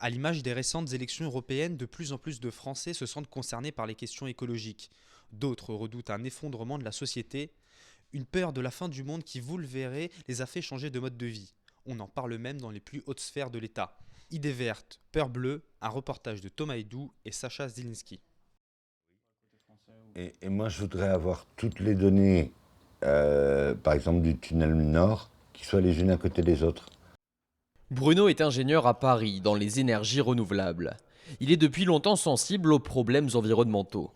À l'image des récentes élections européennes, de plus en plus de Français se sentent concernés par les questions écologiques. D'autres redoutent un effondrement de la société, une peur de la fin du monde qui, vous le verrez, les a fait changer de mode de vie. On en parle même dans les plus hautes sphères de l'État. Idée verte, peur bleue, un reportage de Thomas Edoux et Sacha Zilinski. Et moi, je voudrais avoir toutes les données, par exemple du tunnel nord, qui soient les unes à côté des autres. Bruno est ingénieur à Paris dans les énergies renouvelables. Il est depuis longtemps sensible aux problèmes environnementaux.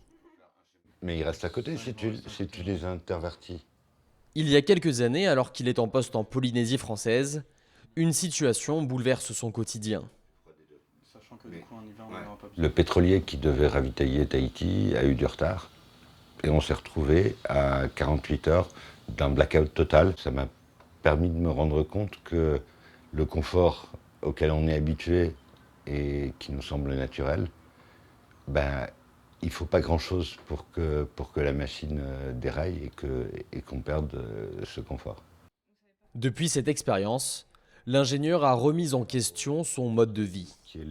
Mais ils restent à côté si tu les intervertis. Il y a quelques années, alors qu'il est en poste en Polynésie française, une situation bouleverse son quotidien. Le pétrolier qui devait ravitailler Tahiti a eu du retard. Et on s'est retrouvé à 48 heures d'un blackout total. Ça m'a permis de me rendre compte que le confort auquel on est habitué et qui nous semble naturel, il ne faut pas grand-chose pour que la machine déraille et qu'on perde ce confort. Depuis cette expérience, l'ingénieur a remis en question son mode de vie. Qui est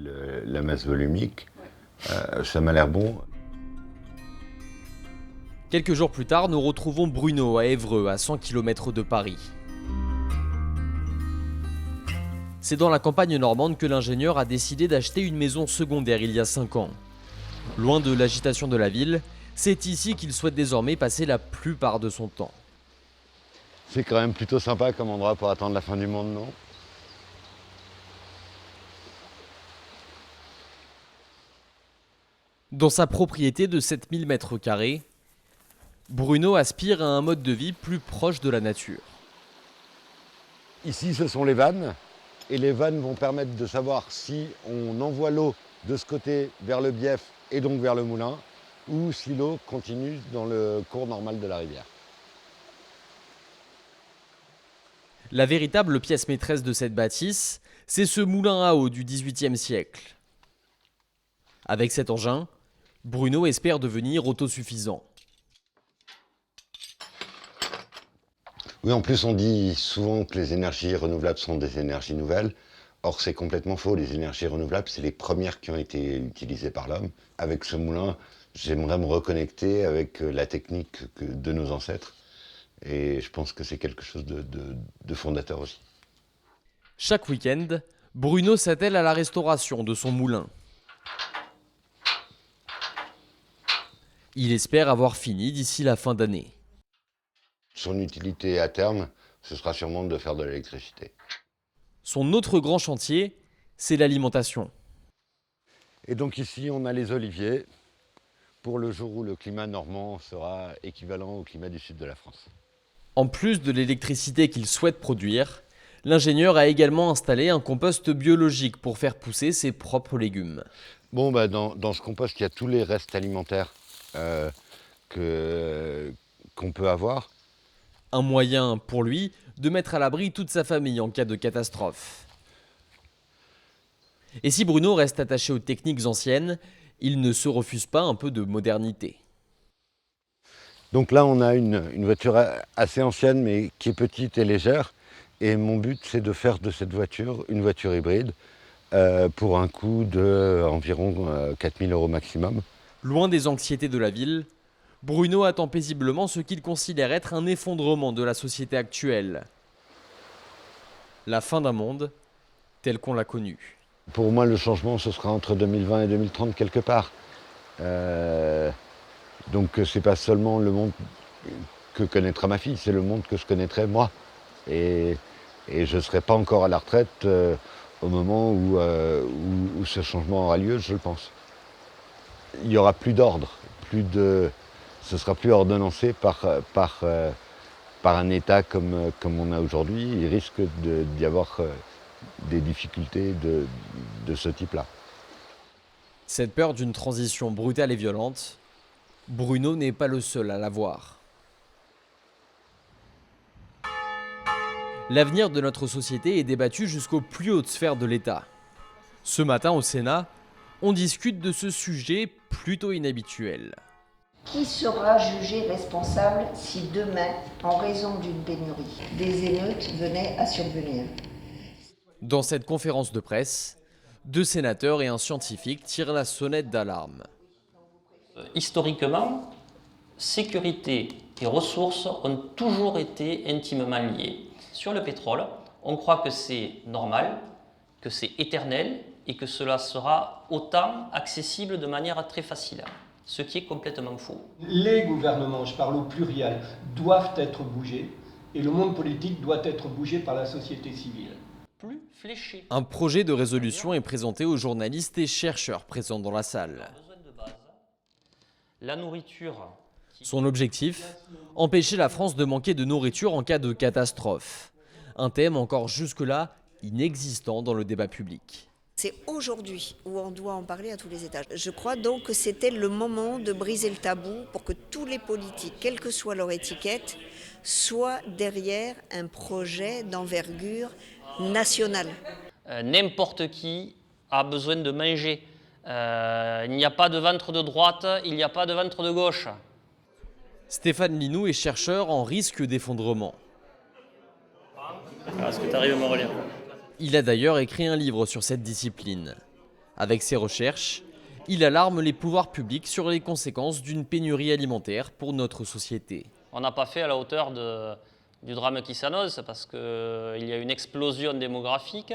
la masse volumique, ça m'a l'air bon. Quelques jours plus tard, nous retrouvons Bruno à Évreux, à 100 km de Paris. C'est dans la campagne normande que l'ingénieur a décidé d'acheter une maison secondaire il y a 5 ans. Loin de l'agitation de la ville, c'est ici qu'il souhaite désormais passer la plupart de son temps. C'est quand même plutôt sympa comme endroit pour attendre la fin du monde, non? Dans sa propriété de 7000 m², Bruno aspire à un mode de vie plus proche de la nature. Ici, ce sont les vannes. Et les vannes vont permettre de savoir si on envoie l'eau de ce côté vers le bief et donc vers le moulin, ou si l'eau continue dans le cours normal de la rivière. La véritable pièce maîtresse de cette bâtisse, c'est ce moulin à eau du XVIIIe siècle. Avec cet engin, Bruno espère devenir autosuffisant. Oui, en plus, on dit souvent que les énergies renouvelables sont des énergies nouvelles. Or, c'est complètement faux. Les énergies renouvelables, c'est les premières qui ont été utilisées par l'homme. Avec ce moulin, j'aimerais me reconnecter avec la technique de nos ancêtres. Et je pense que c'est quelque chose de fondateur aussi. Chaque week-end, Bruno s'attelle à la restauration de son moulin. Il espère avoir fini d'ici la fin d'année. Son utilité à terme, ce sera sûrement de faire de l'électricité. Son autre grand chantier, c'est l'alimentation. Et donc ici, on a les oliviers, pour le jour où le climat normand sera équivalent au climat du sud de la France. En plus de l'électricité qu'il souhaite produire, l'ingénieur a également installé un compost biologique pour faire pousser ses propres légumes. Bon, dans ce compost, il y a tous les restes alimentaires qu'on peut avoir. Un moyen pour lui de mettre à l'abri toute sa famille en cas de catastrophe. Et si Bruno reste attaché aux techniques anciennes, il ne se refuse pas un peu de modernité. Donc là, on a une voiture assez ancienne, mais qui est petite et légère. Et mon but, c'est de faire de cette voiture une voiture hybride pour un coût d'environ 4 000 € maximum. Loin des anxiétés de la ville, Bruno attend paisiblement ce qu'il considère être un effondrement de la société actuelle. La fin d'un monde tel qu'on l'a connu. Pour moi, le changement, ce sera entre 2020 et 2030 quelque part. Donc c'est pas seulement le monde que connaîtra ma fille, c'est le monde que je connaîtrai moi. Et je ne serai pas encore à la retraite au moment où ce changement aura lieu, je le pense. Il n'y aura plus d'ordre, ce ne sera plus ordonnancé par un État comme on a aujourd'hui. Il risque d'y avoir des difficultés de ce type-là. Cette peur d'une transition brutale et violente, Bruno n'est pas le seul à l'avoir. L'avenir de notre société est débattu jusqu'aux plus hautes sphères de l'État. Ce matin au Sénat, on discute de ce sujet plutôt inhabituel. Qui sera jugé responsable si demain, en raison d'une pénurie, des émeutes venaient à survenir? Dans cette conférence de presse, 2 sénateurs et un scientifique tirent la sonnette d'alarme. Historiquement, sécurité et ressources ont toujours été intimement liées. Sur le pétrole, on croit que c'est normal, que c'est éternel et que cela sera autant accessible de manière très facile, ce qui est complètement faux. Les gouvernements, je parle au pluriel, doivent être bougés et le monde politique doit être bougé par la société civile. Plus fléché. Un projet de résolution est présenté aux journalistes et chercheurs présents dans la salle. Besoin de base, la nourriture. Son objectif ? Empêcher la France de manquer de nourriture en cas de catastrophe. Un thème encore jusque-là inexistant dans le débat public. C'est aujourd'hui où on doit en parler à tous les étages. Je crois donc que c'était le moment de briser le tabou pour que tous les politiques, quelle que soit leur étiquette, soient derrière un projet d'envergure nationale. N'importe qui a besoin de manger. Il n'y a pas de ventre de droite, il n'y a pas de ventre de gauche. Stéphane Linou est chercheur en risque d'effondrement. Est-ce que tu arrives à me relire ? Il a d'ailleurs écrit un livre sur cette discipline. Avec ses recherches, il alarme les pouvoirs publics sur les conséquences d'une pénurie alimentaire pour notre société. On n'a pas fait à la hauteur du drame qui s'annonce parce qu'il y a une explosion démographique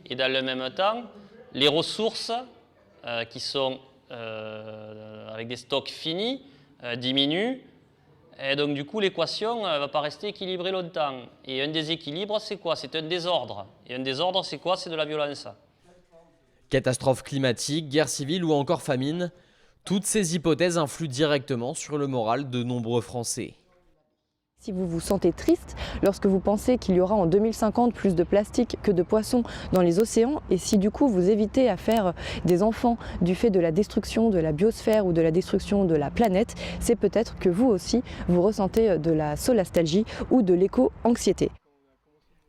et dans le même temps, les ressources qui sont avec des stocks finis diminuent. Et donc du coup, l'équation ne va pas rester équilibrée longtemps. Et un déséquilibre, c'est quoi ? C'est un désordre. Et un désordre, c'est quoi ? C'est de la violence. Catastrophe climatique, guerre civile ou encore famine, toutes ces hypothèses influent directement sur le moral de nombreux Français. Si vous vous sentez triste lorsque vous pensez qu'il y aura en 2050 plus de plastique que de poissons dans les océans, et si du coup vous évitez à faire des enfants du fait de la destruction de la biosphère ou de la destruction de la planète, c'est peut-être que vous aussi vous ressentez de la solastalgie ou de l'éco-anxiété.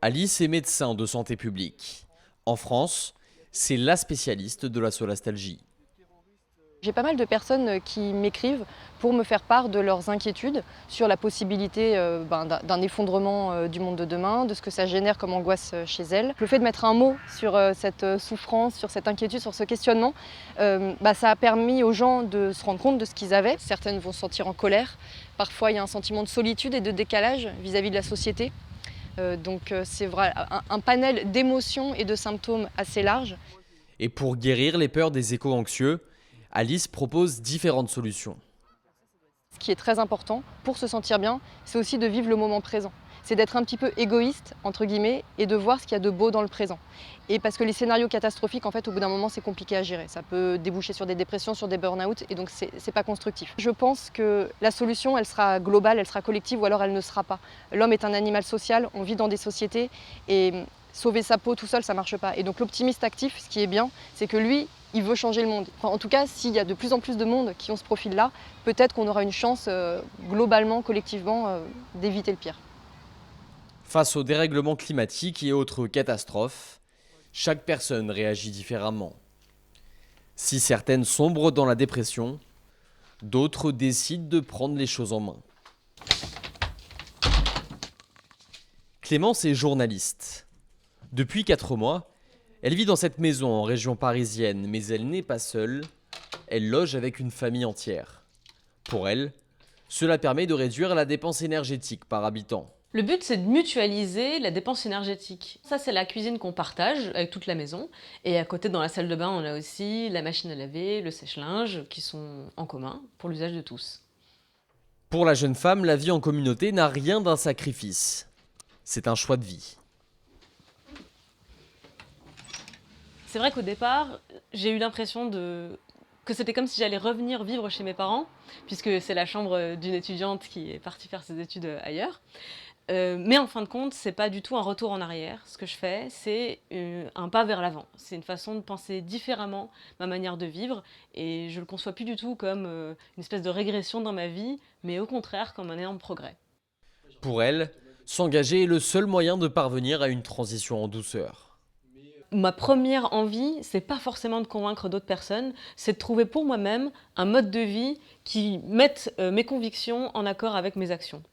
Alice est médecin de santé publique. En France, c'est la spécialiste de la solastalgie. J'ai pas mal de personnes qui m'écrivent pour me faire part de leurs inquiétudes sur la possibilité d'un effondrement du monde de demain, de ce que ça génère comme angoisse chez elles. Le fait de mettre un mot sur cette souffrance, sur cette inquiétude, sur ce questionnement, ça a permis aux gens de se rendre compte de ce qu'ils avaient. Certaines vont se sentir en colère, parfois il y a un sentiment de solitude et de décalage vis-à-vis de la société. Donc c'est vrai, un panel d'émotions et de symptômes assez large. Et pour guérir les peurs des éco-anxieux, Alice propose différentes solutions. Ce qui est très important pour se sentir bien, c'est aussi de vivre le moment présent. C'est d'être un petit peu égoïste, entre guillemets, et de voir ce qu'il y a de beau dans le présent. Et parce que les scénarios catastrophiques, en fait, au bout d'un moment, c'est compliqué à gérer. Ça peut déboucher sur des dépressions, sur des burn-out, et donc c'est pas constructif. Je pense que la solution, elle sera globale, elle sera collective, ou alors elle ne sera pas. L'homme est un animal social, on vit dans des sociétés, et sauver sa peau tout seul, ça marche pas. Et donc l'optimiste actif, ce qui est bien, c'est que lui, il veut changer le monde. Enfin, en tout cas, s'il y a de plus en plus de monde qui ont ce profil-là, peut-être qu'on aura une chance, globalement, collectivement, d'éviter le pire. Face au dérèglement climatique et autres catastrophes, chaque personne réagit différemment. Si certaines sombrent dans la dépression, d'autres décident de prendre les choses en main. Clémence est journaliste. Depuis 4 mois, elle vit dans cette maison en région parisienne, mais elle n'est pas seule. Elle loge avec une famille entière. Pour elle, cela permet de réduire la dépense énergétique par habitant. Le but, c'est de mutualiser la dépense énergétique. Ça, c'est la cuisine qu'on partage avec toute la maison. Et à côté, dans la salle de bain, on a aussi la machine à laver, le sèche-linge, qui sont en commun pour l'usage de tous. Pour la jeune femme, la vie en communauté n'a rien d'un sacrifice. C'est un choix de vie. C'est vrai qu'au départ, j'ai eu l'impression que c'était comme si j'allais revenir vivre chez mes parents, puisque c'est la chambre d'une étudiante qui est partie faire ses études ailleurs. Mais en fin de compte, c'est pas du tout un retour en arrière. Ce que je fais, c'est un pas vers l'avant. C'est une façon de penser différemment ma manière de vivre, et je le conçois plus du tout comme une espèce de régression dans ma vie, mais au contraire comme un énorme progrès. Pour elle, s'engager est le seul moyen de parvenir à une transition en douceur. Ma première envie, c'est pas forcément de convaincre d'autres personnes, c'est de trouver pour moi-même un mode de vie qui mette mes convictions en accord avec mes actions.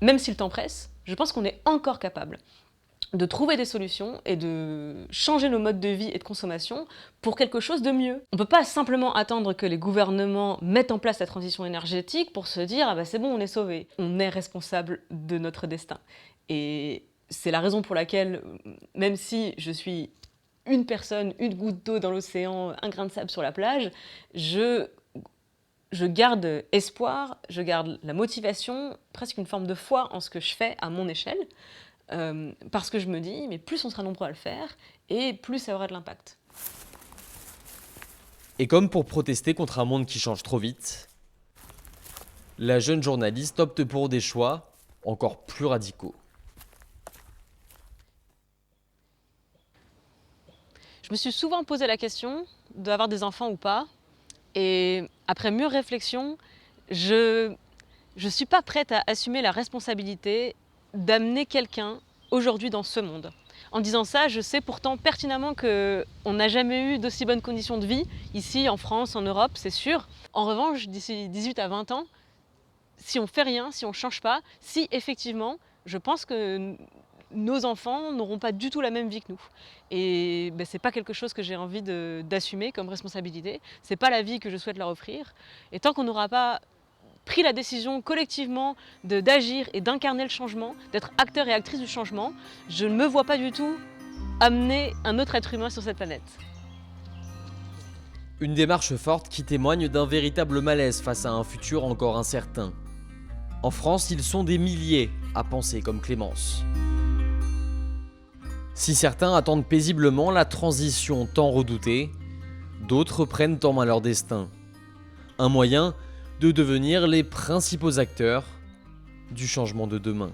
Même si le temps presse, je pense qu'on est encore capable de trouver des solutions et de changer nos modes de vie et de consommation pour quelque chose de mieux. On ne peut pas simplement attendre que les gouvernements mettent en place la transition énergétique pour se dire « ah bah c'est bon, on est sauvé ». On est responsable de notre destin. Et c'est la raison pour laquelle, même si je suis une personne, une goutte d'eau dans l'océan, un grain de sable sur la plage, je garde espoir, je garde la motivation, presque une forme de foi en ce que je fais à mon échelle, parce que je me dis, mais plus on sera nombreux à le faire, et plus ça aura de l'impact. Et comme pour protester contre un monde qui change trop vite, la jeune journaliste opte pour des choix encore plus radicaux. Je me suis souvent posé la question d'avoir des enfants ou pas, et après mûre réflexion, je suis pas prête à assumer la responsabilité d'amener quelqu'un aujourd'hui dans ce monde. En disant ça, je sais pourtant pertinemment qu'on n'a jamais eu d'aussi bonnes conditions de vie, ici, en France, en Europe, c'est sûr. En revanche, d'ici 18 à 20 ans, si on fait rien, si on ne change pas, si effectivement, je pense que nos enfants n'auront pas du tout la même vie que nous. Et c'est pas quelque chose que j'ai envie d'assumer comme responsabilité, c'est pas la vie que je souhaite leur offrir. Et tant qu'on n'aura pas pris la décision collectivement d'agir et d'incarner le changement, d'être acteur et actrice du changement, je ne me vois pas du tout amener un autre être humain sur cette planète. Une démarche forte qui témoigne d'un véritable malaise face à un futur encore incertain. En France, ils sont des milliers à penser comme Clémence. Si certains attendent paisiblement la transition tant redoutée, d'autres prennent en main leur destin. Un moyen de devenir les principaux acteurs du changement de demain.